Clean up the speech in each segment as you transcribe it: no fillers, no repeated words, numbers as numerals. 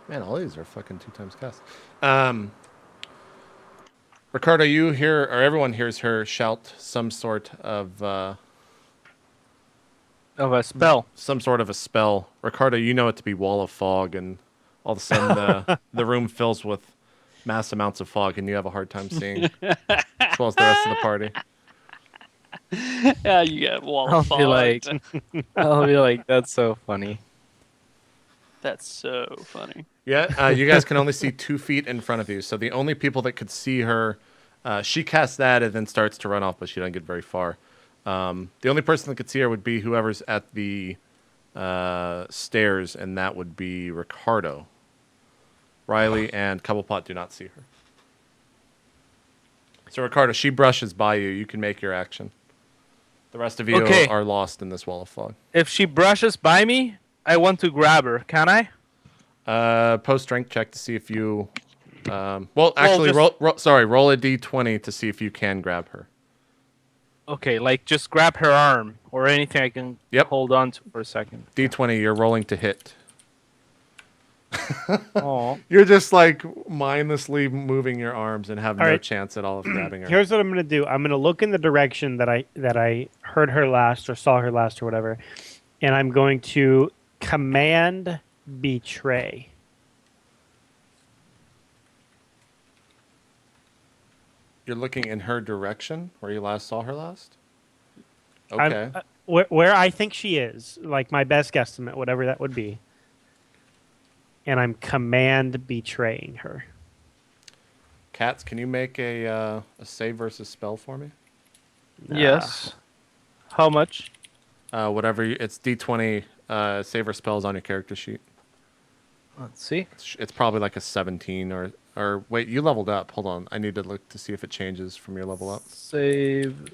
Man, all these are fucking 2 times cast. Ricardo, you hear, or everyone hears her shout some sort of a spell. some sort of a spell. Ricardo, you know it to be wall of fog, and all of a sudden the room fills with mass amounts of fog, and you have a hard time seeing, as well as the rest of the party. Yeah, you get wall of I'll be like, fog. that's so funny. That's so funny. Yeah, you guys can only see 2 feet in front of you, so the only people that could see her, she casts that and then starts to run off, but she doesn't get very far. The only person that could see her would be whoever's at the stairs, and that would be Ricardo. Riley and Cobblepot do not see her. So Ricardo, she brushes by you. You can make your action. The rest of you are lost in this wall of fog. If she brushes by me, I want to grab her. Can I? Post strength check to see if you. Well, actually, roll a d20 to see if you can grab her. Okay, like just grab her arm or anything I can hold on to for a second. D20, you're rolling to hit. Oh, You're just like mindlessly moving your arms and have no chance at all of grabbing her. Here's what I'm gonna do. I'm gonna look in the direction that I heard her last or saw her last or whatever, and I'm going to command betray. You're looking in her direction where you last saw her last? Okay. Where I think she is, like my best guesstimate, whatever that would be. And I'm command betraying her. Cats, can you make a save versus spell for me? yes. How much? Whatever. It's D20 save or spells on your character sheet. Let's see. It's probably like a 17 or wait, you leveled up. Hold on. I need to look to see if it changes from your level up. Save.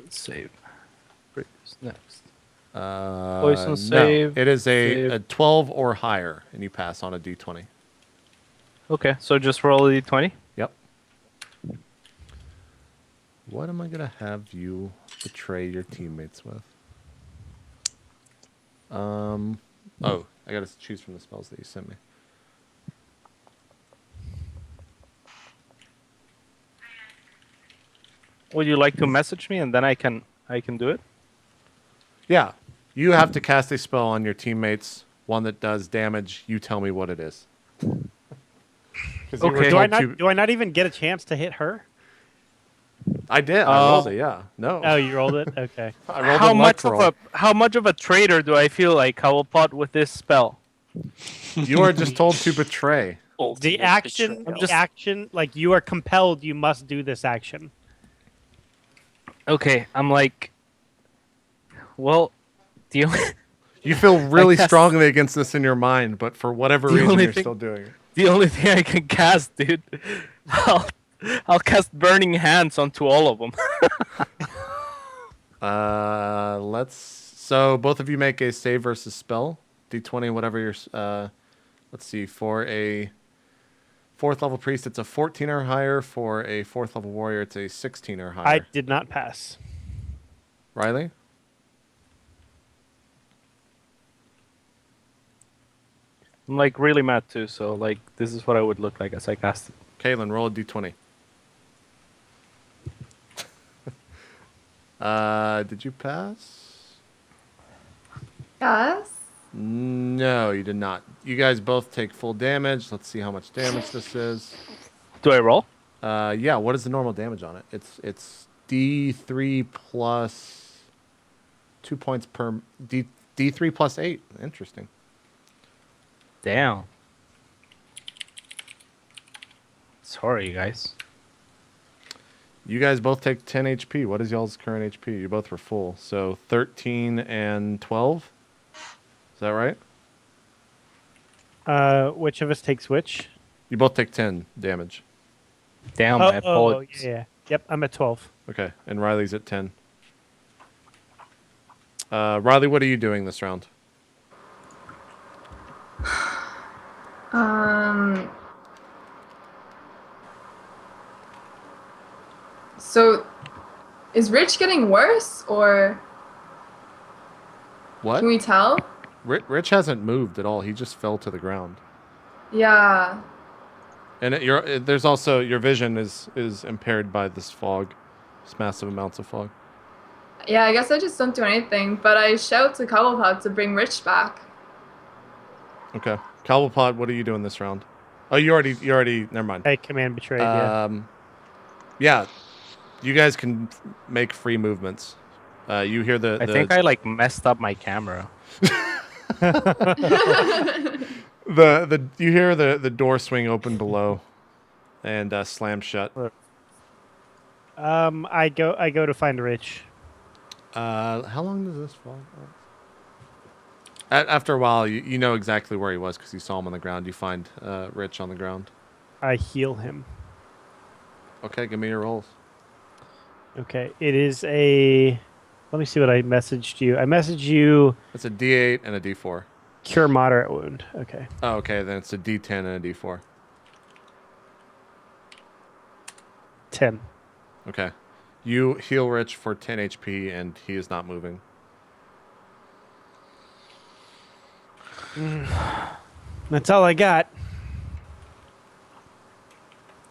Next. Poison No, save. It is a 12 or higher, and you pass on a D20. Okay, so just roll a d20. Yep. What am I gonna have you betray your teammates with? Oh, I gotta choose from the spells that you sent me. Would you like to message me and then I can do it? Yeah, you have to cast a spell on your teammates, one that does damage. You tell me what it is. Okay. Do I not even get a chance to hit her? I did. I rolled it. Yeah. No. Oh, you rolled it. Okay. I rolled how much of a traitor do I feel like Cobblepot with this spell? You are just told to betray. The action, like you are compelled. You must do this action. Okay, I'm like, well, the only You feel really strongly against this in your mind, but for whatever reason, you're still doing it. The only thing I can cast, dude, I'll cast Burning Hands onto all of them. So both of you make a save versus spell. D20, whatever your, let's see, for a 4th level priest, it's a 14 or higher. For a 4th level warrior, it's a 16 or higher. I did not pass. Riley? I'm like really mad too, so like this is what I would look like as I cast it. Caitlin, roll a D20. Did you pass? Yes. No, you did not. You guys both take full damage. Let's see how much damage this is. Do I roll? Yeah. What is the normal damage on it? It's D3 plus 2 points per D3 plus 8. Interesting. Damn. Sorry, guys. You guys both take 10 HP. What is y'all's current HP? You both were full. So 13 and 12? Is that right? Which of us takes which? You both take 10 damage. Damn, my apologies. Yeah. Yep, I'm at 12. Okay, and Riley's at 10. Riley, what are you doing this round? So, is Rich getting worse, or What? can we tell? Rich hasn't moved at all. He just fell to the ground. Yeah. And there's also your vision is impaired by this fog, this massive amounts of fog. Yeah, I guess I just don't do anything, but I shout to Cobblepot to bring Rich back. Okay, Cobblepot, what are you doing this round? Oh, you already. Never mind. I command betrayed. Yeah. Yeah, you guys can make free movements. You hear the I think I like messed up my camera. you hear the door swing open below, and slam shut. I go to find Rich. How long does this fall? After a while, you know exactly where he was because you saw him on the ground. You find Rich on the ground. I heal him. Okay, give me your rolls. Okay, it is a. Let me see what I messaged you. I messaged you It's a D8 and a D4. cure moderate wound. Okay. Oh, okay, then it's a D10 and a D4. 10. Okay. You heal Rich for 10 HP, and he is not moving. That's all I got.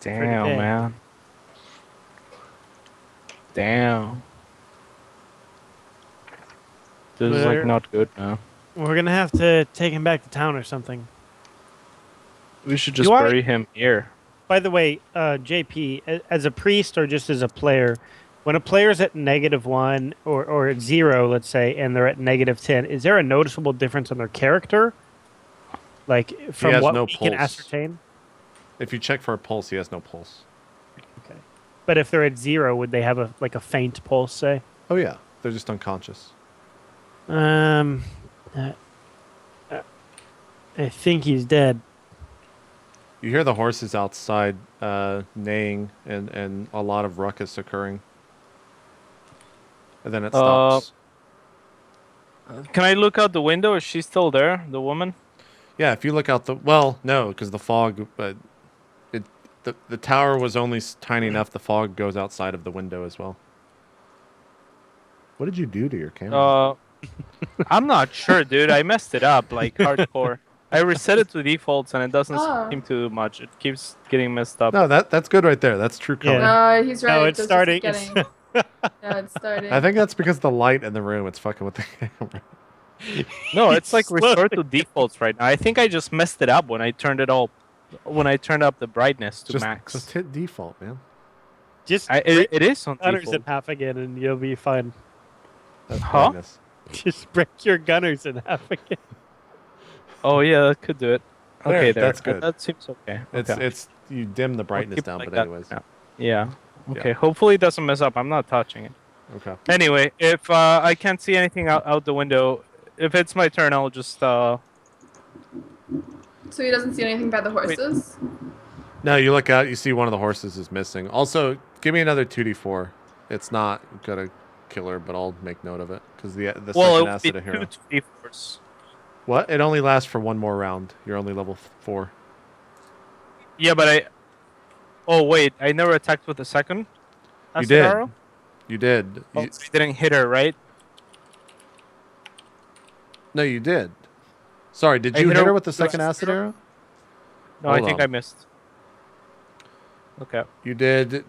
Damn, day. man. Damn. This is like Where- not good now. We're gonna have to take him back to town or something. We should just You are- bury him here. By the way, JP, as a priest or just as a player, when a player's at -1 or at 0, let's say, and they're at -10, is there a noticeable difference in their character? Like from has what no we can pulse. ascertain? If you check for a pulse, he has no pulse. Okay. But if they're at 0, would they have a faint pulse, say? Oh, yeah. They're just unconscious. I think he's dead. You hear the horses outside neighing and a lot of ruckus occurring. And then it stops. Can I look out the window? Is she still there, the woman? Yeah, if you look out the... Well, no, because the fog... the tower was only tiny enough. The fog goes outside of the window as well. What did you do to your camera? I'm not sure, dude. I messed it up like hardcore. I reset it to defaults and it doesn't seem too much. It keeps getting messed up. No, that's good right there. That's true color. Yeah. No, he's right. No, it's does starting. keep getting- Yeah, it's starting. I think that's because the light in the room. It's fucking with the camera. No, it's like Slowly. restored to defaults right now. I think I just messed it up when I turned up the brightness to max. Just hit default, man. Just It is on gunners default. in half again, and you'll be fine. That's Huh? brightness. Just break your gunners in half again. Oh yeah, that could do it. There, Okay, there. that's good. That seems okay. Okay. It's you dim the We'll brightness keep it down, like but that anyways. now. Yeah. Okay. Hopefully it doesn't mess up. I'm not touching it. Okay. Anyway, if I can't see anything out the window, if it's my turn, I'll just So he doesn't see anything by the horses? No, you look out. You see one of the horses is missing. Also, give me another 2d4. It's not gonna kill her, but I'll make note of it because the second well, acid it'll a be hero. 2 d4s. What? It only lasts for one more round. You're only level 4. Yeah, but I. Oh wait, I never attacked with the second. You acid did. arrow? You did. Oh, so you didn't hit her, right? No, you did. Sorry, did I you hit hit her her with the with second the acid arrow? No, I Hold think on. I missed. Okay. You did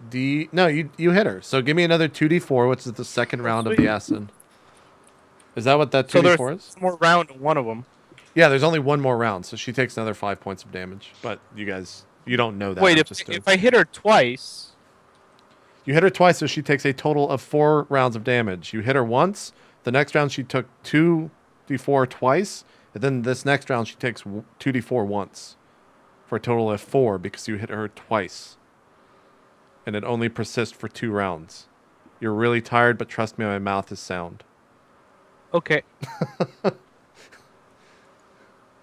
No, you hit her. So give me another 2d4, which is the second round of the sweet. acid. Is that what that So 2d4 there's is? one more round on one of them. Yeah, there's only one more round, so she takes another 5 points of damage. But you don't know that. Wait, I'm if, just if I hit her twice, You hit her twice, so she takes a total of 4 rounds of damage. You hit her once. The next round, she took 2d4 twice. And then this next round, she takes 2d4 once. For a total of 4, because you hit her twice. And it only persists for 2 rounds. You're really tired, but trust me, my mouth is sound. okay.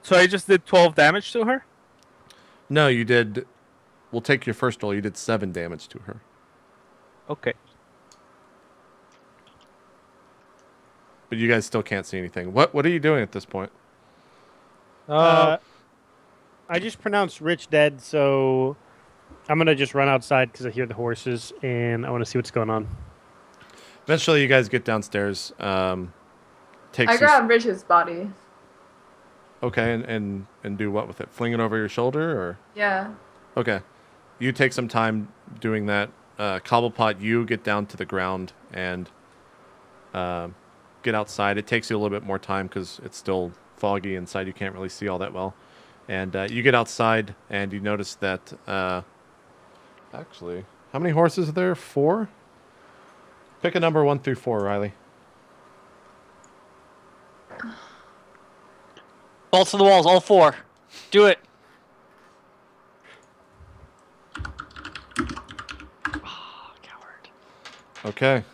So I just did 12 damage to her? No, you did... We'll take your first roll. You did 7 damage to her. Okay. But you guys still can't see anything. What are you doing at this point? I just pronounced Rich dead, so I'm gonna just run outside because I hear the horses and I want to see what's going on. Eventually, you guys get downstairs. Takes I you- grab Rich's body. Okay, and do what with it? Fling it over your shoulder, or? Yeah. Okay. You take some time doing that. Cobblepot, you get down to the ground and get outside. It takes you a little bit more time because it's still foggy inside. You can't really see all that well. And you get outside and you notice that... actually, how many horses are there? 4? Pick a number 1 through 4, Riley. Balls to the walls, all 4. Do it. Oh, coward. Okay.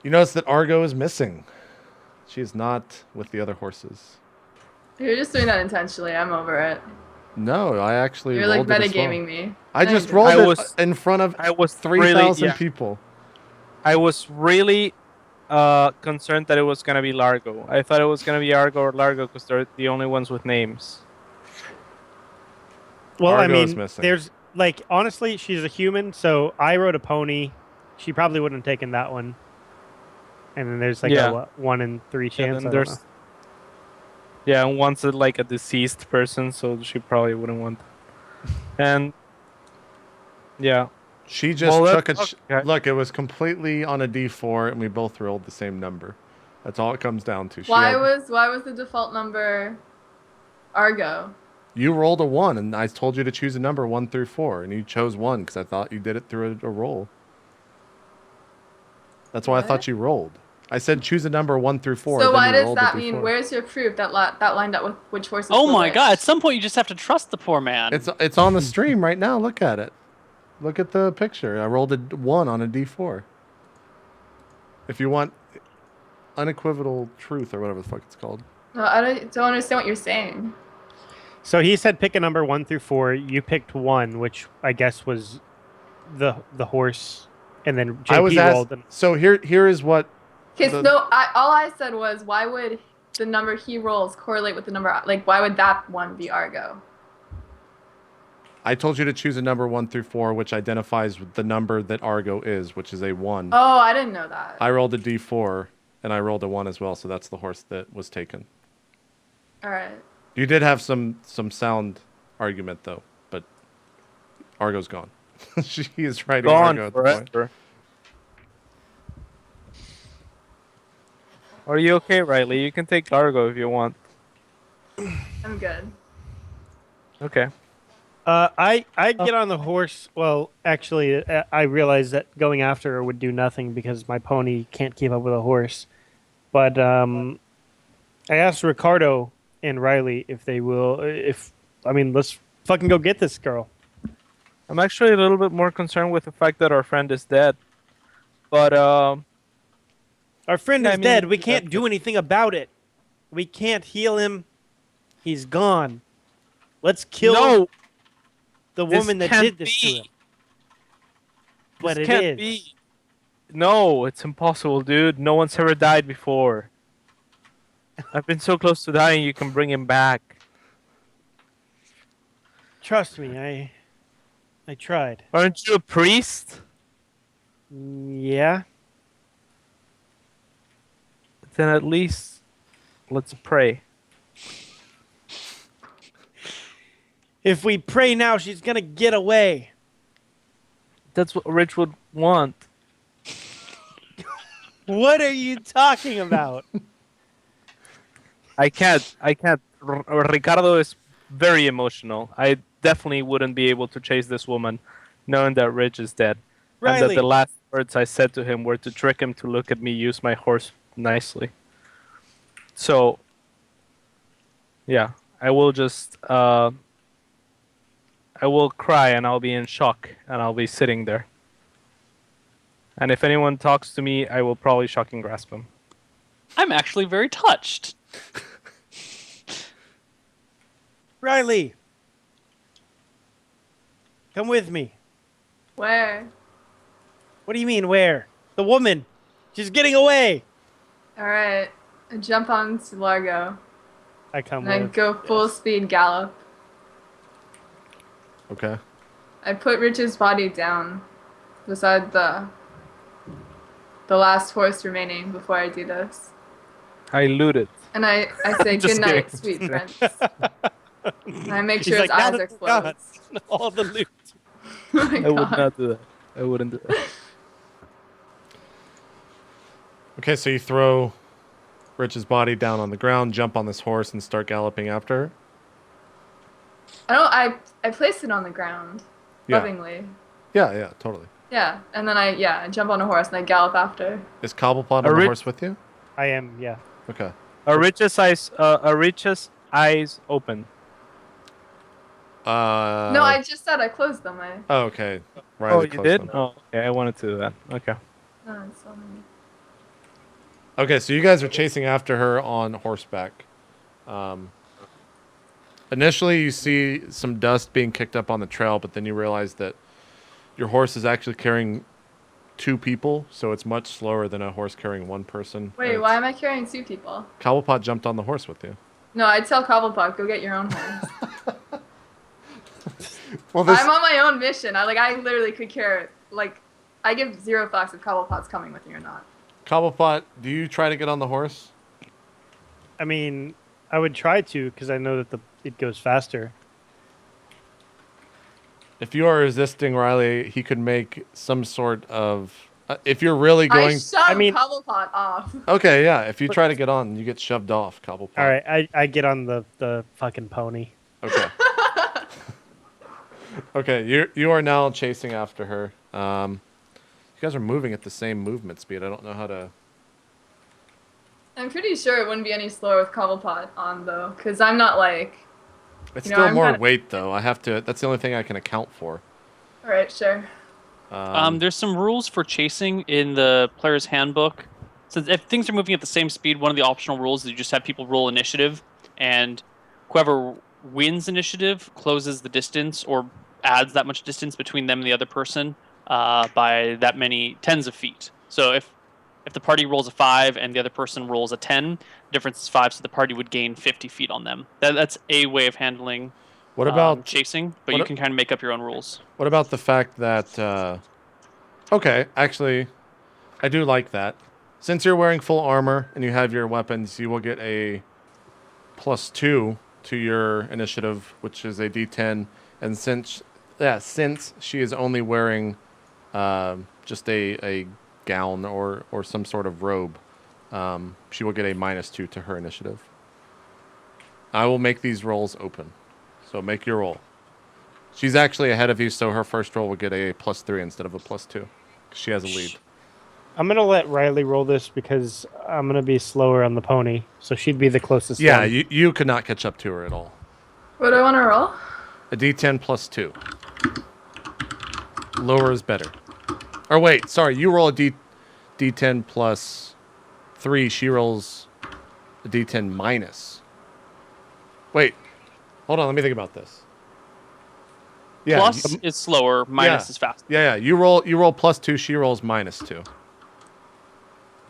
You notice that Argo is missing. She is not with the other horses. You're just doing that intentionally. I'm over it. No, I actually You're like rolled it as well. metagaming me. I just did. rolled I it was- in front of I was 3,000 really, people. I was really concerned that it was gonna be Largo. I thought it was gonna be Argo or Largo because they're the only ones with names. Well, Argo I is mean, missing. there's like honestly, she's a human, so I rode a pony. She probably wouldn't have taken that one. And then there's like Yeah. a 1 in 3 And chance. then I don't there's know. yeah, and one's like a deceased person, so she probably wouldn't want. And yeah, She just Well, took a... that's- okay. Look, it was completely on a D4, and we both rolled the same number. That's all it comes down to. Why was the default number Argo? You rolled a 1, and I told you to choose a number 1 through 4, and you chose 1 because I thought you did it through a roll. That's why I thought What? you rolled. I said choose a number 1 through 4. So then why you does rolled a that D4. mean? Where's your proof that that lined up with which horses? Oh were my which? god, at some point you just have to trust the poor man. It's on the stream right now. Look at it. Look at the picture. I rolled a 1 on a D4. If you want unequivocal truth or whatever the fuck it's called. No, I don't understand what you're saying. So he said pick a number 1 through 4. You picked 1, which I guess was the horse, and then JP I was rolled. asked. So here is what. Okay, The- so all I said was, why would the number he rolls correlate with the number? Like, why would that one be Argo? I told you to choose a number 1 through 4, which identifies with the number that Argo is, which is a 1. Oh, I didn't know that. I rolled a D4, and I rolled a 1 as well, so that's the horse that was taken. All right. You did have some sound argument, though, but Argo's gone. She is riding gone Argo at the point. forever. Are you okay, Riley? You can take Largo if you want. I'm good. Okay. I get on the horse. Well, actually, I realized that going after her would do nothing because my pony can't keep up with a horse. But I asked Ricardo and Riley if they will. Let's fucking go get this girl. I'm actually a little bit more concerned with the fact that our friend is dead. But Our friend Yeah, is I mean, dead. We can't that's do anything about it. We can't heal him. He's gone. Let's kill no, the this woman that can't did this to be. him. But this it can't is. be. No, it's impossible, dude. No one's ever died before. I've been so close to dying. You can bring him back. Trust me, I tried. Aren't you a priest? Yeah. Then at least let's pray. If we pray now, she's gonna get away. That's what Rich would want. What are you talking about? I can't. Ricardo is very emotional. I definitely wouldn't be able to chase this woman, knowing that Rich is dead. And that Riley. the last words I said to him were to trick him to look at me use my horse nicely. So, yeah, I will just, I will cry and I'll be in shock and I'll be sitting there. And if anyone talks to me, I will probably shock and grasp him. I'm actually very touched. Riley. Come with me. Where? What do you mean, where? The woman. She's getting away. All right. I jump onto Largo I come and I with. go full speed gallop. Okay. I put Rich's body down beside the last horse remaining before I do this. I looted. And I say Just good night, kidding. sweet prince. And I make He's sure his like, now eyes that are we're gone, closed. all the loot. Oh my I would God. not do that. I wouldn't do that. Okay, so you throw Rich's body down on the ground, jump on this horse, and start galloping after her. I placed it on the ground, Yeah. lovingly. Yeah, totally. Yeah, and then I jump on a horse and I gallop after. Is Cobblepot on the Rich- horse with you? I am, yeah. Okay. Arich's eyes open. No, I just said I closed them. Oh, okay. Oh, Riley you closed did? them. Oh, okay. I wanted to do that. Okay. No, it's on me. Okay, so you guys are chasing after her on horseback. Initially, you see some dust being kicked up on the trail, but then you realize that your horse is actually carrying 2 people, so it's much slower than a horse carrying 1 person. Wait, why am I carrying 2 people? Cobblepot jumped on the horse with you. No, I'd tell Cobblepot, go get your own horse. Well, this I'm on my own mission. I literally could care. I give 0 fucks if Cobblepot's coming with me or not. Cobblepot, do you try to get on the horse? I mean, I would try to because I know that it goes faster. If you are resisting Riley, he could make some sort of. If you're really going. I shove mean- Cobblepot off. Okay, yeah. If you try to get on, you get shoved off, Cobblepot. All right, I get on the fucking pony. Okay. Okay, you are now chasing after her. You guys are moving at the same movement speed. I don't know how to. I'm pretty sure it wouldn't be any slower with Cobblepot on, though, because I'm not like... It's You know, still I'm more kinda- weight, though. I have to. That's the only thing I can account for. Alright, sure. There's some rules for chasing in the player's handbook. So if things are moving at the same speed, one of the optional rules is you just have people roll initiative, and whoever wins initiative closes the distance or adds that much distance between them and the other person by that many tens of feet. So if the party rolls a 5 and the other person rolls a 10, the difference is 5, so the party would gain 50 feet on them. That's a way of handling What about chasing, but what you a- can kind of make up your own rules. What about the fact that? Okay, actually, I do like that. Since you're wearing full armor and you have your weapons, you will get a +2 to your initiative, which is a D10. And since she is only wearing just a gown or some sort of robe, she will get a -2 to her initiative. I will make these rolls open, so make your roll. She's actually ahead of you, so her first roll will get a +3 instead of a +2. She has a lead. I'm gonna let Riley roll this because I'm gonna be slower on the pony, so she'd be the closest. Yeah, one. you could not catch up to her at all. What do I want to roll? A D10 +2. Lower is better. Or wait, sorry, you roll a D10 +3. She rolls a D10 minus. Wait, hold on. Let me think about this. Yeah, Plus is slower, minus is fast. yeah. You roll +2. She rolls -2.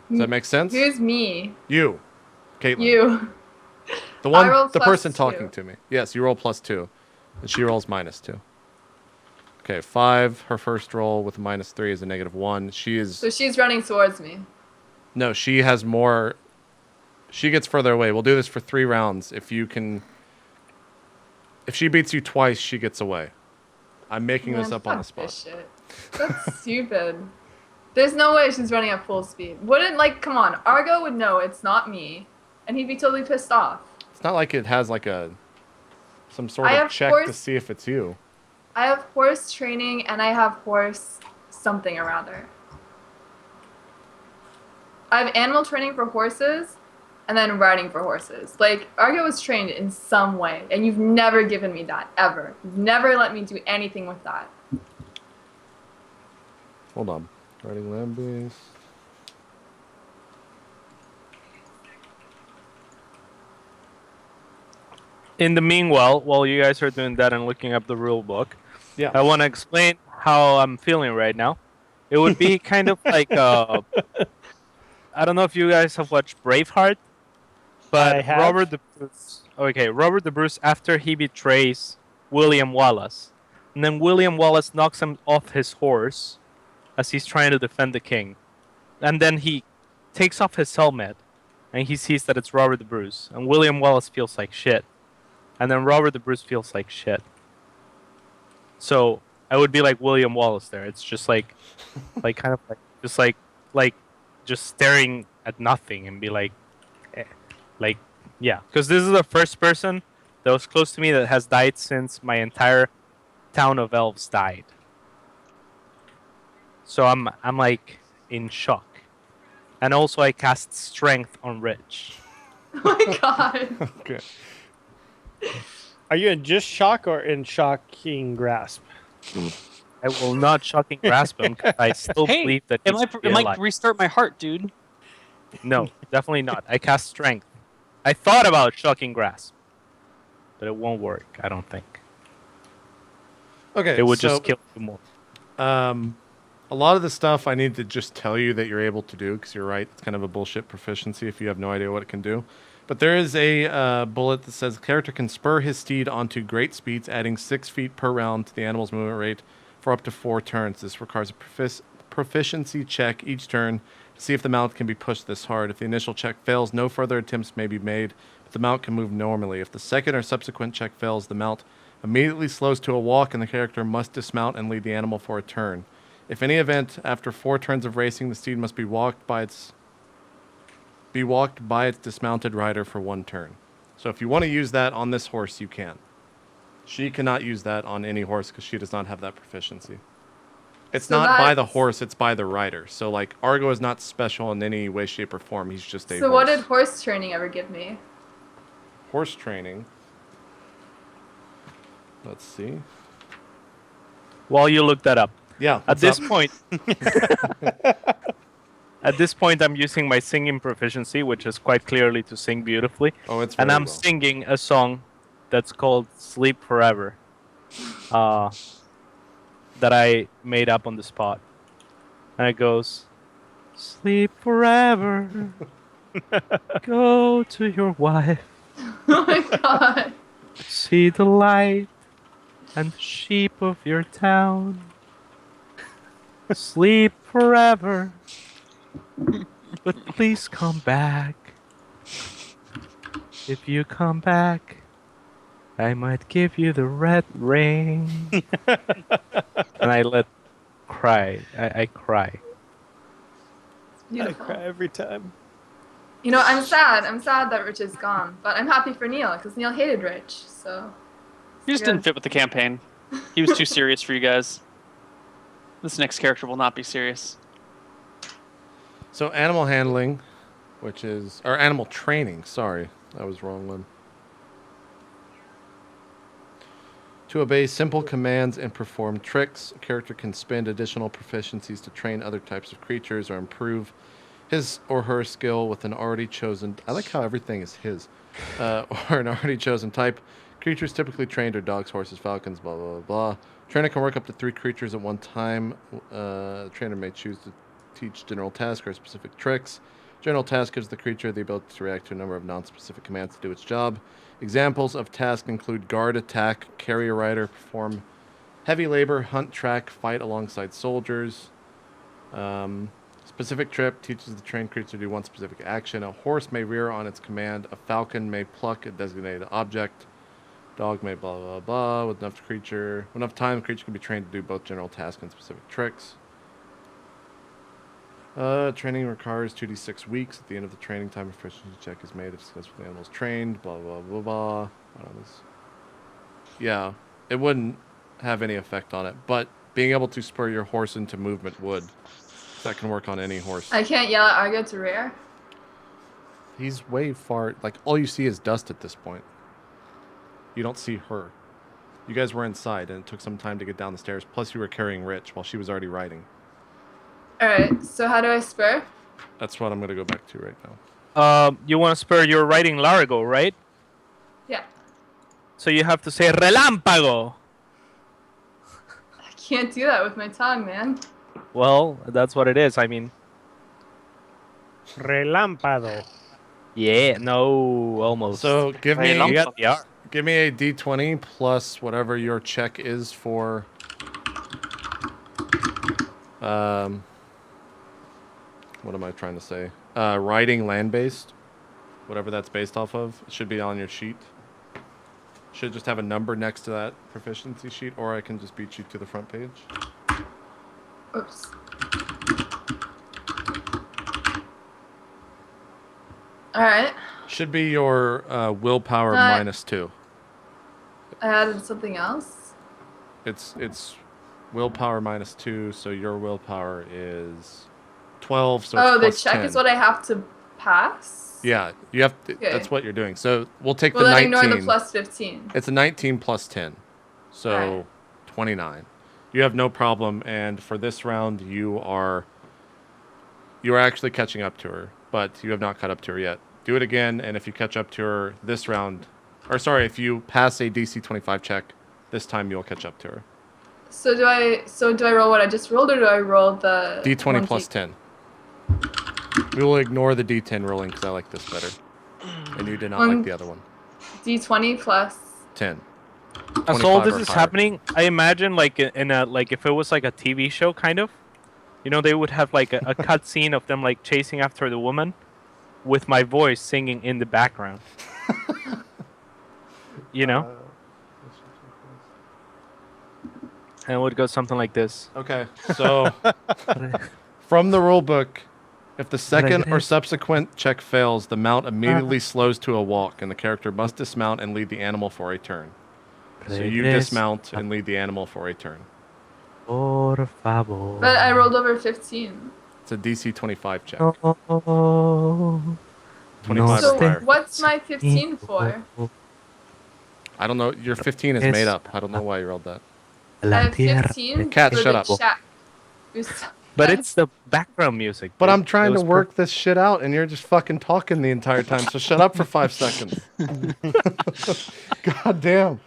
Does that make sense? Who's me? You, Caitlin. You. The one, I roll the person +2. talking to me. Yes, you roll +2, and she rolls -2. Okay, 5. Her first roll with a -3 is a -1. She is So she's running towards me. no. She has more. She gets further away. We'll do this for 3 rounds. If she beats you twice, she gets away. I'm making this Man, up on the fuck spot. this shit. That's stupid. There's no way she's running at full speed. Come on, Argo would know it's not me, and he'd be totally pissed off. It's not like it has like some sort I of have check to horse- see if it's you. I have horse training, and I have horse something or other. I have animal training for horses, and then riding for horses. Like, Argo was trained in some way, and you've never given me that, ever. You've never let me do anything with that. Hold on. Riding land base. In the meanwhile, while you guys are doing that and looking up the rule book, Yeah. I want to explain how I'm feeling right now. It would be kind of like I don't know if you guys have watched Braveheart, I but have. Robert the Bruce, after he betrays William Wallace, and then William Wallace knocks him off his horse as he's trying to defend the king, and then he takes off his helmet and he sees that it's Robert the Bruce, and William Wallace feels like shit, and then Robert the Bruce feels like shit. So I would be like William Wallace there. It's just like kind of like just staring at nothing and be like, eh, like yeah, because this is the first person that was close to me that has died since my entire town of elves died. So I'm like in shock. And also I cast strength on Rich. Oh my god. Okay. Are you in just shock or in shocking grasp? I will not shocking grasp him because I still Hey, believe that it he's might alive. restart my heart, dude. No, definitely not. I cast strength. I thought about shocking grasp, but it won't work. I don't think Okay. it would so, just kill you more. A lot of the stuff I need to just tell you that you're able to do, because you're right, it's kind of a bullshit proficiency if you have no idea what it can do. But there is a bullet that says the character can spur his steed onto great speeds, adding 6 feet per round to the animal's movement rate for up to 4 turns. This requires a proficiency check each turn to see if the mount can be pushed this hard. If the initial check fails, no further attempts may be made, but the mount can move normally. If the second or subsequent check fails, the mount immediately slows to a walk, and the character must dismount and lead the animal for a turn. If any event, after 4 turns of racing, the steed must be walked by its dismounted rider for 1 turn. So if you want to use that on this horse, you can. She cannot use that on any horse because she does not have that proficiency. It's So not by the that's- horse, it's by the rider. So like Argo is not special in any way, shape, or form. He's just a So horse. what did horse training ever give me? Horse training. Let's see. While you look that up. Yeah. At what's this up? point, I'm using my singing proficiency, which is quite clearly to sing beautifully, Oh, it's and very I'm well. singing a song that's called "Sleep Forever," that I made up on the spot, and it goes, "Sleep forever, go to your wife, Oh my god. see the light and the sheep of your town." Sleep forever, but please come back. If you come back, I might give you the red ring. And I cry. I cry. Beautiful. every time. You know, I'm sad. I'm sad that Rich is gone, but I'm happy for Neil because Neil hated Rich. So He just didn't fit with the campaign. He was too serious for you guys. This next character will not be serious. So animal handling, or animal training, sorry. That was the wrong one. To obey simple commands and perform tricks, a character can spend additional proficiencies to train other types of creatures or improve his or her skill with an already chosen... I like how everything is his. Or an already chosen type. Creatures typically trained are dogs, horses, falcons, blah, blah, blah, blah. Trainer can work up to 3 creatures at one time. The trainer may choose to teach general tasks or specific tricks. General task gives the creature the ability to react to a number of non-specific commands to do its job. Examples of tasks include guard, attack, carry a rider, perform heavy labor, hunt, track, fight alongside soldiers. Specific trip teaches the trained creature to do one specific action. A horse may rear on its command. A falcon may pluck a designated object. Dog may blah, blah, blah. With enough time, the creature can be trained to do both general tasks and specific tricks. Training requires 2d6 weeks. At the end of the training time, a proficiency check is made if successfully animal is trained. Blah, blah, blah, blah. Yeah, it wouldn't have any effect on it, but being able to spur your horse into movement would. That can work on any horse. I can't yell at Argo to rear. He's way far. Like, all you see is dust at this point. You don't see her. You guys were inside, and it took some time to get down the stairs. Plus, you were carrying Rich while she was already riding. Alright, so how do I spur? That's what I'm going to go back to right now. You want to spur your riding Largo, right? Yeah. So you have to say relámpago. I can't do that with my tongue, man. Well, that's what it is. I mean, Relámpado. yeah, no, almost. So give me you got the R. give me a d20 plus whatever your check is for. What am I trying to say? Riding land-based. whatever that's based off of. It should be on your sheet. Should just have a number next to that proficiency sheet, or I can just beat you to the front page. Oops. All right. Should be your willpower Uh, -2. I added something else. It's willpower -2, so your willpower is 12. So Oh, it's the plus check 10. is what I have to pass? Yeah, you have to. Okay. That's what you're doing. So we'll take Well, the then 19. ignore the plus 15. It's a 19 plus 10, so Alright. 29. You have no problem, and for this round, you are actually catching up to her, but you have not caught up to her yet. Do it again, and if you catch up to her this round, or sorry, if you pass a DC 25 check, this time you'll catch up to her. So do I roll what I just rolled, or do I roll the D20 one plus D- 10. We will ignore the D10 rolling because I like this better, and you did not like the other one. D20 plus? 10. As all 25 this or is higher. happening, I imagine like in a like if it was like a TV show kind of, you know, they would have like a cut scene of them like chasing after the woman, with my voice singing in the background. You know, and it would go something like this. Okay, so from the rule book, if the second or it? subsequent check fails, the mount immediately slows to a walk, and the character must dismount and lead the animal for a turn. So you dismount and lead the animal for a turn. Por favor. But I rolled over 15. It's a DC 25 check. Oh, 25 So or higher. what's my 15 for? I don't know. Your 15 is made up. I don't know why you rolled that. I have 15 Cat, for shut the up. chat. But it's the background music. But dude. I'm trying It to was work this shit out, and you're just fucking talking the entire time. So shut up for 5 seconds. God damn.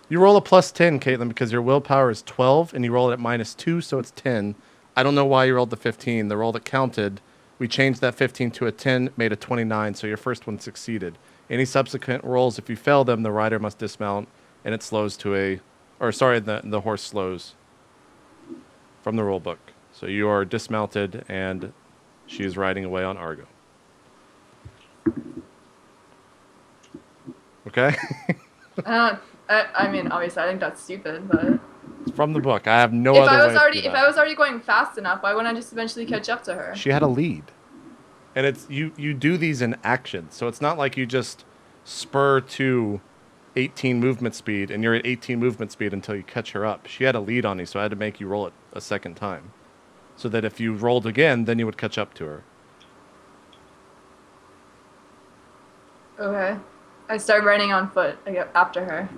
You roll a plus 10, Caitlin, because your willpower is 12, and you roll it at -2, so it's 10. I don't know why you rolled the 15. The roll that counted, we changed that 15 to a 10, made a 29, so your first one succeeded. Any subsequent rolls, if you fail them, the rider must dismount, and it slows to a... Or, sorry, the horse slows from the rule book. So you are dismounted, and she is riding away on Argo. Okay? I mean, obviously, I think that's stupid, but It's from the book. I have no if other I way was to already do if that. I was already going fast enough, why wouldn't I just eventually catch up to her? She had a lead. And it's you do these in action. So it's not like you just spur to 18 movement speed and you're at 18 movement speed until you catch her up. She had a lead on you, so I had to make you roll it a second time. So that if you rolled again, then you would catch up to her. Okay. I start running on foot after her.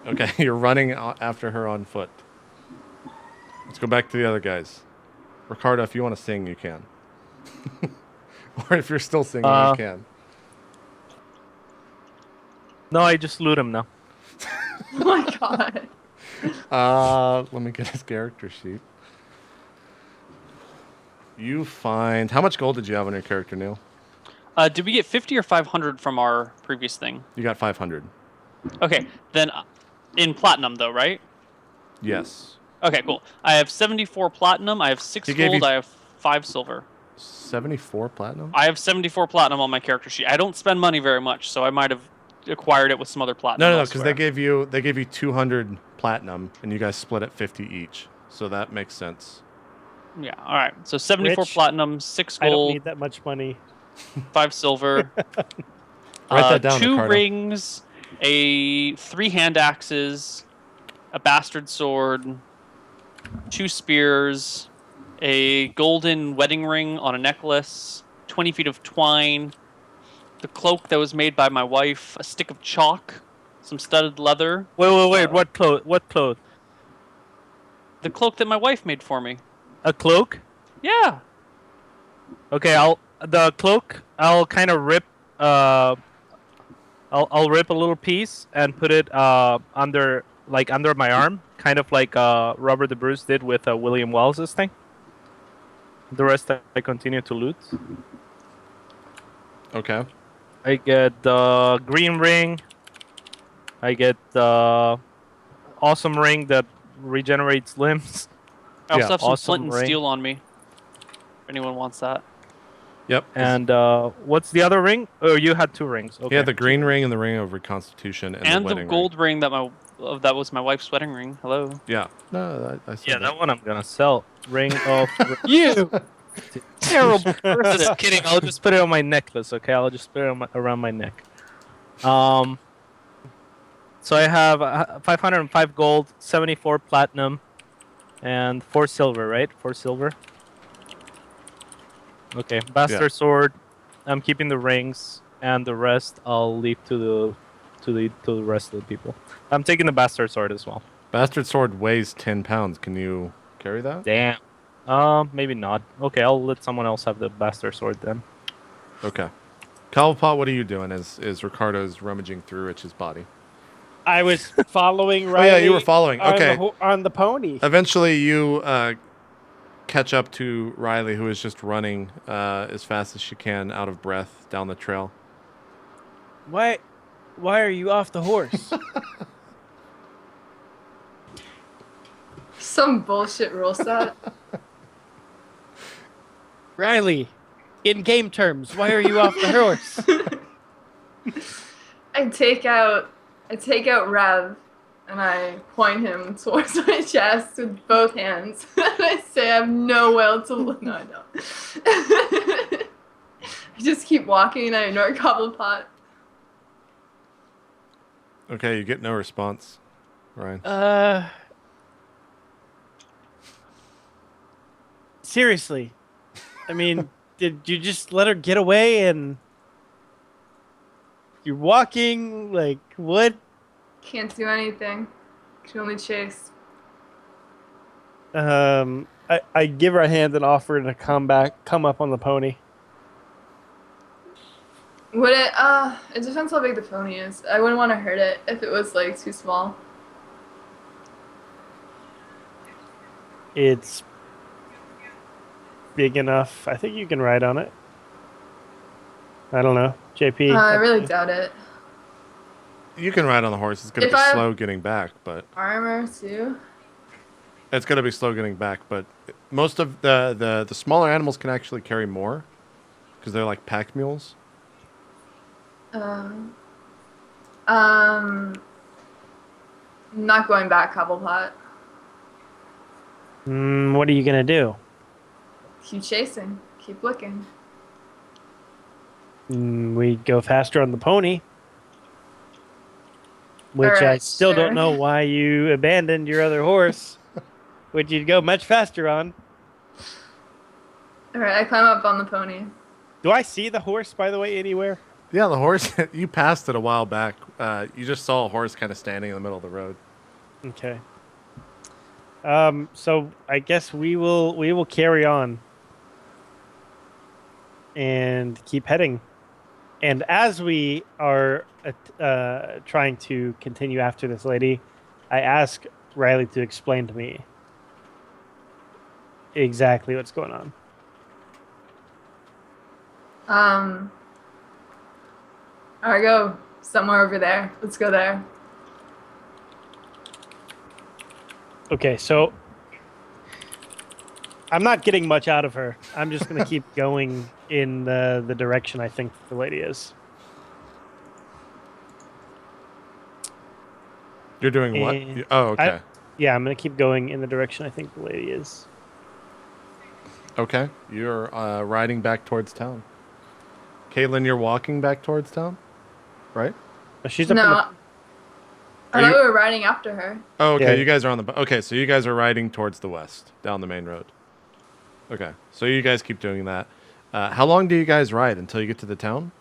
Okay, you're running after her on foot. Let's go back to the other guys. Ricardo, if you want to sing, you can. Or if you're still singing, you can. No, I just loot him now. Oh my god. Let me get his character sheet. You find... How much gold did you have on your character, Neil? Did we get 50 or 500 from our previous thing? You got 500. Okay, then in platinum though, right? Yes. Okay, cool. I have 74 platinum. I have 6 He gave gold. you- I have 5 silver. 74 platinum? I have 74 platinum on my character sheet. I don't spend money very much, so I might have acquired it with some other platinum. No, because elsewhere. they gave you 200 platinum, and you guys split it 50 each. So that makes sense. Yeah. All right. So 74 Rich. platinum, 6 I don't gold, need that much money. 5 silver. Write that down, 2 Ricardo. rings, 3 hand axes, a bastard sword, 2 spears, a golden wedding ring on a necklace, 20 feet of twine, the cloak that was made by my wife, a stick of chalk, some studded leather, Wait. What cloth? What cloth? the cloak that my wife made for me. A cloak? Yeah. Okay, the cloak. I'll kind of rip. I'll rip a little piece and put it under my arm, kind of like Robert the Bruce did with William Wells's thing. The rest I continue to loot. Okay. I get the green ring. I get the awesome ring that regenerates limbs. I also Yeah, have some awesome flint and ring. steel on me. If anyone wants that. Yep. And what's the other ring? Oh, you had 2 rings. Okay. Yeah, the green ring and the ring of reconstitution and, And the the wedding gold ring that that was my wife's wedding ring. Hello. Yeah. No, I said Yeah, that. that one I'm gonna sell. Ring of. You terrible person. Just kidding. I'll just put it on my necklace. Okay, I'll just put it on around my neck. So I have 505 gold, 74 platinum, and 4 silver. Right? 4 silver. Okay, bastard sword. I'm keeping the rings, and the rest I'll leave to the rest of the people. I'm taking the bastard sword as well. Bastard sword weighs 10 pounds. Can you carry that? Damn. Maybe not. Okay, I'll let someone else have the bastard sword then. Okay. Cobblepot, what are you doing as Ricardo's rummaging through Rich's body? I was following Oh, Riley. yeah, you were following. Okay. On the pony. Eventually, you catch up to Riley, who is just running as fast as she can, out of breath, down the trail. Why are you off the horse? Some bullshit rule set. Riley, in game terms, why are you off the horse? I take out Rev and I point him towards my chest with both hands. And I say I have no will to look. No, I don't. I just keep walking and I ignore Cobblepot. Okay, you get no response, Ryan. Seriously. I mean, did you just let her get away and you're walking? Like, what? Can't do anything. Can only chase. I give her a hand and offer to come up on the pony. Would it? It depends how big the pony is. I wouldn't want to hurt it if it was like too small. It's big enough. I think you can ride on it. I don't know. JP? I really doubt it. You can ride on the horse. It's going to If be I- slow getting back, but Armor too. it's going to be slow getting back. But most of the smaller animals can actually carry more because they're like pack mules. I'm not going back, Cobblepot. What are you gonna do? Keep chasing. Keep looking. We go faster on the pony. Which I Alright, still sure. don't know why you abandoned your other horse, which you'd go much faster on. Alright, I climb up on the pony. Do I see the horse, by the way, anywhere? Yeah, the horse. You passed it a while back. You just saw a horse kind of standing in the middle of the road. Okay. So I guess we will carry on and keep heading. And as we are trying to continue after this lady, I ask Riley to explain to me exactly what's going on. Argo, somewhere over there. Let's go there. Okay, so I'm not getting much out of her. I'm just going to keep going in the direction I think the lady is. You're doing what? And Oh, okay. Yeah, I'm going to keep going in the direction I think the lady is. Okay. You're riding back towards town. Caitlin, you're walking back towards town? Right? She's up No. in the, I thought we were riding after her. Oh, okay. Yeah. You guys are on the... Okay, so you guys are riding towards the west, down the main road. Okay. So you guys keep doing that. How long do you guys ride until you get to the town?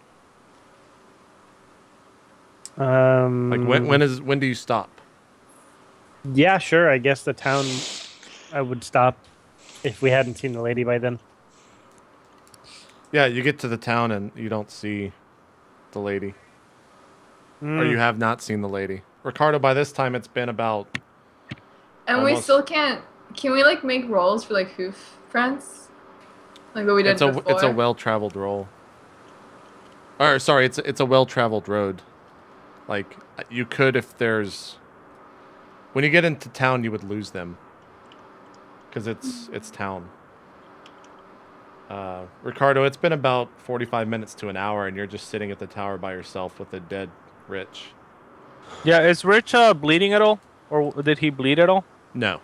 Like, when do you stop? Yeah, sure. I guess the town I would stop if we hadn't seen the lady by then. Yeah, you get to the town and you don't see the lady. Or you have not seen the lady. Ricardo, by this time, it's been about... And we Almost. still can't. Can we like make rolls for like hoof prints? Like what we did before? It's a well-traveled roll. Or, sorry, it's a well-traveled road. Like, you could if there's... When you get into town, you would lose them. Because it's town. Ricardo, it's been about 45 minutes to an hour, and you're just sitting at the tower by yourself with a dead Rich. Yeah, is Rich bleeding at all? Or did he bleed at all? No.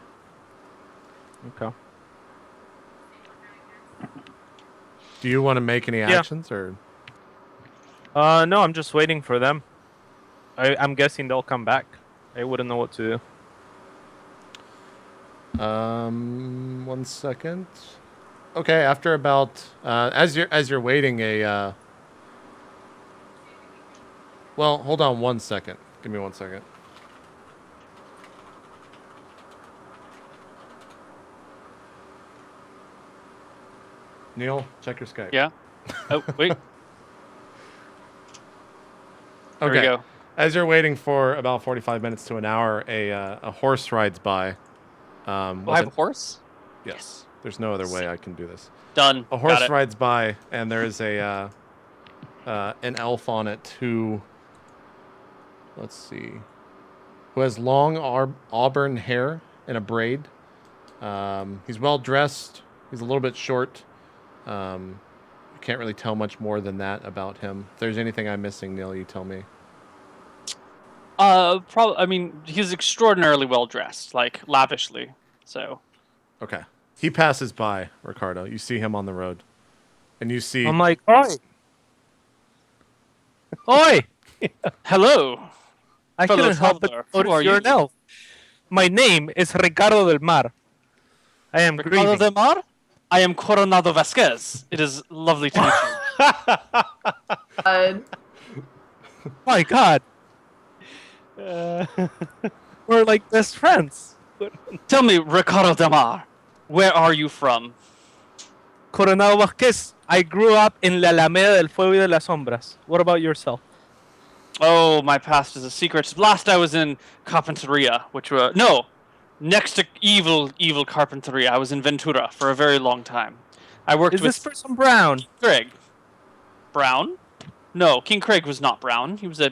Okay. Do you want to make any actions, or? No, I'm just waiting for them. I'm guessing they'll come back. I wouldn't know what to do. 1 second. Okay, after about as you're waiting well, hold on 1 second. Give me 1 second. Neil, check your Skype. Yeah. Oh wait. There Okay. we go. As you're waiting for about 45 minutes to an hour, a horse rides by. I have a horse. Yes. There's no other way I can do this. Done. A horse rides by, and there is an elf on it who, let's see, who has long auburn hair in a braid. He's well dressed. He's a little bit short. You can't really tell much more than that about him. If there's anything I'm missing, Neil, you tell me. Probably. I mean, he's extraordinarily well dressed, like lavishly. So. Okay. He passes by, Ricardo. You see him on the road, and you see. I'm like, oi! Oi! Hello. I Fellow couldn't help but traveler, who are notice you're you? an elf. My name is Ricardo del Mar. I am Ricardo grieving. de Mar? I am Coronado Vasquez. It is lovely to meet you. My God, we're like best friends. Tell me, Ricardo de Mar, where are you from? Coronado Vasquez. I grew up in La Alameda del Fuego y de las Sombras. What about yourself? Oh, my past is a secret. Last I was in Carpinteria, which were... No, next to evil Carpinteria. I was in Ventura for a very long time. I worked Is with this person brown? Craig. Brown? No, King Craig was not brown. He was a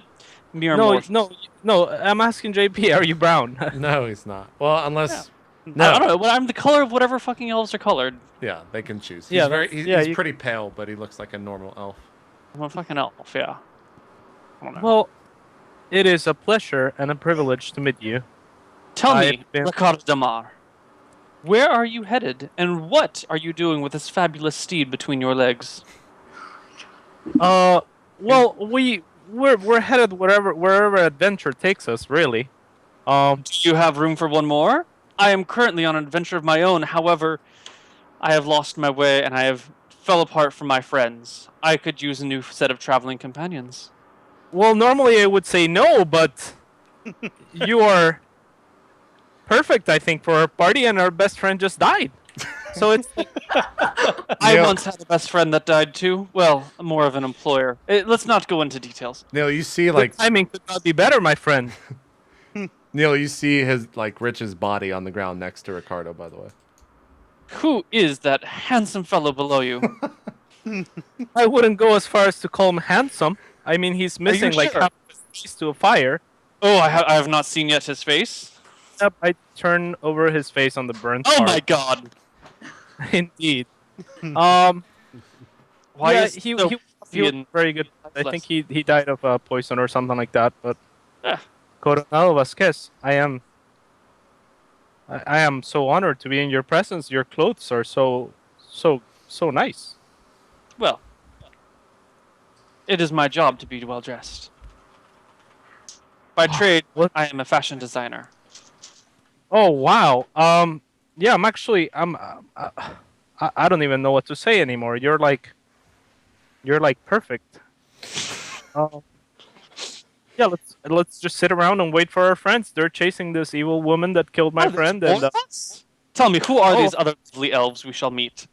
mere No, mortal. no. I'm asking JP. Are you brown? No, he's not. Well, unless. No. I don't know. I'm the color of whatever fucking elves are colored. Yeah, they can choose. Yeah, He's pretty pale, but he looks like a normal elf. I'm a fucking elf, yeah. I don't know. Well, it is a pleasure and a privilege to meet you. Tell me, I've been- Ricardo de Mar, where are you headed, and what are you doing with this fabulous steed between your legs? Well, we're headed wherever adventure takes us, really. Do you have room for one more? I am currently on an adventure of my own. However, I have lost my way and I have fell apart from my friends. I could use a new set of traveling companions. Well, normally I would say no, but you are perfect, I think, for our party, and our best friend just died. So it's I Neil- once had a best friend that died too. Well, more of an employer. Let's not go into details. Neil, you see the timing could not be better, my friend. Neil, you see his Rich's body on the ground next to Ricardo. By the way. Who is that handsome fellow below you? I wouldn't go as far as to call him handsome. I mean, he's missing like sure? half of his face to a fire. Oh, I have not seen yet his face. Yep, I turn over his face on the burnt Oh part. my god. Indeed. Why yeah, is he so was puffy very good. I think he died of poison or something like that. But Ah. Coronado Vasquez, I am so honored to be in your presence. Your clothes are so nice. Well, it is my job to be well dressed. By trade, what? I am a fashion designer. Oh wow. Yeah, I'm actually I don't even know what to say anymore. You're like perfect. Yeah, let's just sit around and wait for our friends. They're chasing this evil woman that killed my friend, and Tell me, who are these other lovely elves we shall meet?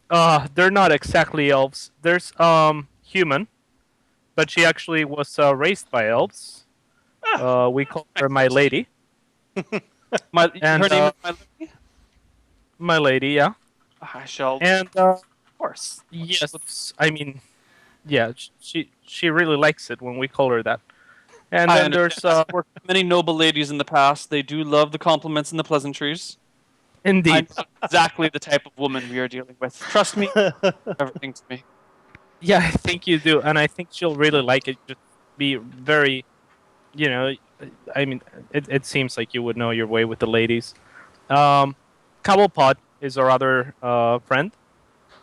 they're not exactly elves. There's human, but she actually was raised by elves. We call her my lady. Her And, name is my lady? My lady, yeah. I shall, And of course. yes, I mean, yeah, she really likes it when we call her that. And I then there's understand. I've worked with many noble ladies in the past. They do love the compliments and the pleasantries. Indeed. I'm exactly the type of woman we are dealing with. Trust me, everything to me. Yeah, I think you do, and I think she'll really like it. Just be very, you know, I mean, it seems like you would know your way with the ladies. Cobblepot is our other friend.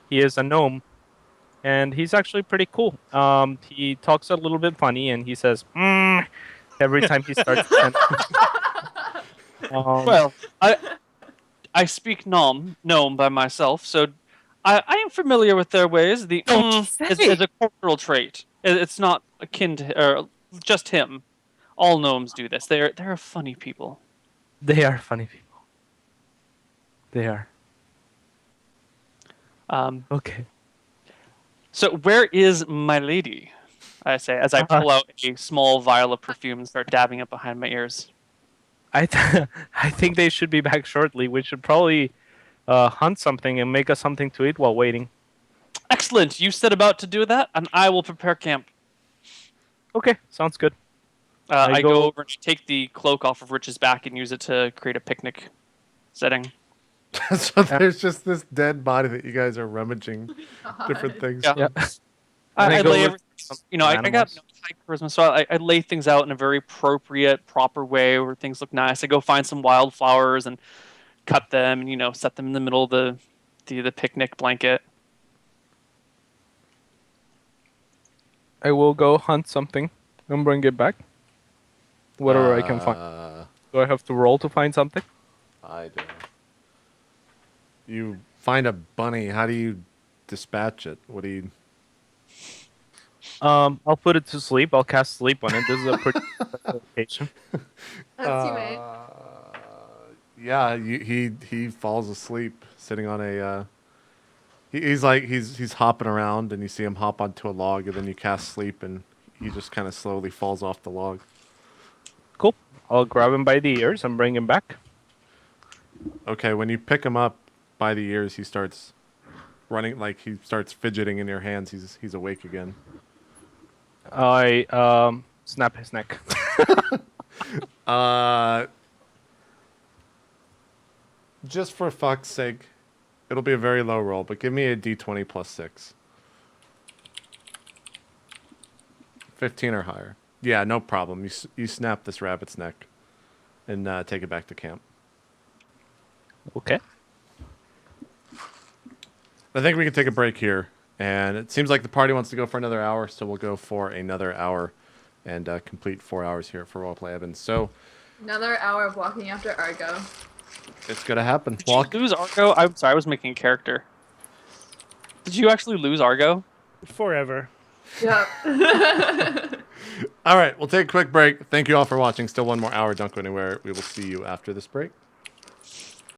He is a gnome, and he's actually pretty cool. He talks a little bit funny, and he says every time he starts. Well, I speak gnome by myself, so I am familiar with their ways. The is a cultural trait. It's not akin to or just him. All gnomes do this. They're funny people. They are funny people. They are. Okay. So where is my lady? I say as I pull out a small vial of perfume and start dabbing it behind my ears. I think they should be back shortly. We should probably hunt something and make us something to eat while waiting. Excellent. You set about to do that, and I will prepare camp. Okay, sounds good. I go over and take the cloak off of Rich's back and use it to create a picnic setting. So there's just this dead body that you guys are rummaging different things. Yeah. from. I go lay with everything. I got animals. high charisma, so I lay things out in a very appropriate, proper way where things look nice. I go find some wildflowers and cut them, and set them in the middle of the picnic blanket. I will go hunt something and bring it back. Whatever I can find. Do I have to roll to find something? I do. You find a bunny. How do you dispatch it? What do you? I'll put it to sleep. I'll cast sleep on it. This is a pretty location. That's humane. Yeah, he falls asleep sitting on a. He's hopping around, and you see him hop onto a log, and then you cast sleep, and he just kind of slowly falls off the log. Cool. I'll grab him by the ears and bring him back. Okay, when you pick him up by the ears, he starts running, like he starts fidgeting in your hands. He's awake again. I snap his neck. Just for fuck's sake, it'll be a very low roll, but give me a d20 plus 6. 15 or higher. Yeah, no problem. You snap this rabbit's neck and take it back to camp. Okay. I think we can take a break here. And it seems like the party wants to go for another hour, so we'll go for another hour and complete 4 hours here for RollPlay Ehbon. So Another hour of walking after Argo. it's going to happen. Did you lose Argo? I'm sorry, I was making a character. Did you actually lose Argo? Forever. Yep. All right, we'll take a quick break. Thank you all for watching. Still one more hour. Don't go anywhere. We will see you after this break.